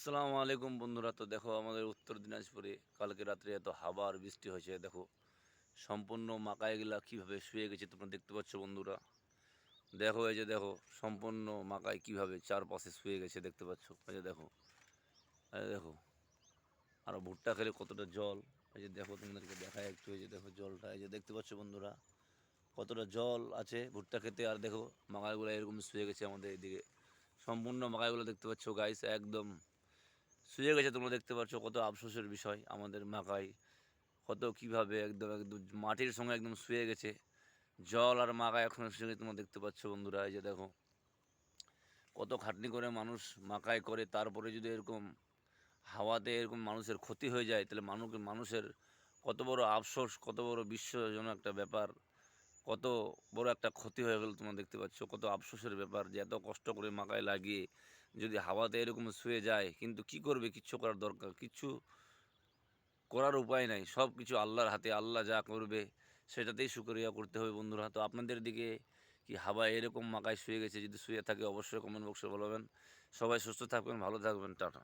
আসসালামু আলাইকুম বন্ধুরা। তো দেখো আমাদের উত্তর দিনাজপুরে কালকে রাত্রে এত হাওয়া আর বৃষ্টি হয়েছে। দেখো সম্পূর্ণ মাকাইগুলা কীভাবে শুয়ে গেছে তোমরা দেখতে পাচ্ছ বন্ধুরা। দেখো এই যে দেখো সম্পূর্ণ মাকাই কীভাবে চারপাশে শুয়ে গেছে দেখতে পাচ্ছ। এই যে দেখো, এই যে দেখো, আর ভুট্টা খেলে কতটা জল। এই যে দেখো তোমাদেরকে দেখায় একটু, এই যে দেখো জলটা, এই যে দেখতে পাচ্ছ বন্ধুরা কতটা জল আছে ভুট্টা খেতে। আর দেখো মাকাইগুলো এরকম শুয়ে গেছে আমাদের এদিকে। সম্পূর্ণ মাকাইগুলো দেখতে পাচ্ছ গাইস, একদম শুয়ে গেছে। তোমরা দেখতে পাচ্ছ কত আফসোসের বিষয়, আমাদের মাকাই কত কীভাবে একদম একদম মাটির সঙ্গে একদম শুয়ে গেছে। জল আর মাকাই এখন শুয়ে গেছে তোমরা দেখতে পাচ্ছ বন্ধুরা। এই যে দেখো কত খাটনি করে মানুষ মাকাই করে, তারপরে যদি এরকম হাওয়াতে এরকম মানুষের ক্ষতি হয়ে যায় তাহলে মানুষের কত বড় আফসোস, কত বড় বিশ্বজনক একটা ব্যাপার, কত বড় একটা ক্ষতি হয়ে গেল। তোমরা দেখতে পাচ্ছ কত আফসোসের ব্যাপার যে এত কষ্ট করে মাকাই লাগিয়ে যদি হাওয়াতে এরকম শুয়ে যায়। কিন্তু কি করবে, কিচ্ছু করার দরকার, কিচ্ছু করার উপায় নাই। সব কিছু আল্লাহর হাতে, আল্লাহ যা করবে সেটাতেই শুকরিয়া করতে হবে বন্ধুরা। তো আপনাদের দিকে কি হাওয়ায় এরকম মাকায় শুয়ে গেছে? যদি শুয়ে থাকে অবশ্যই কমেন্ট বক্সে বলবেন। সবাই সুস্থ থাকবেন, ভালো থাকবেন, টাটা।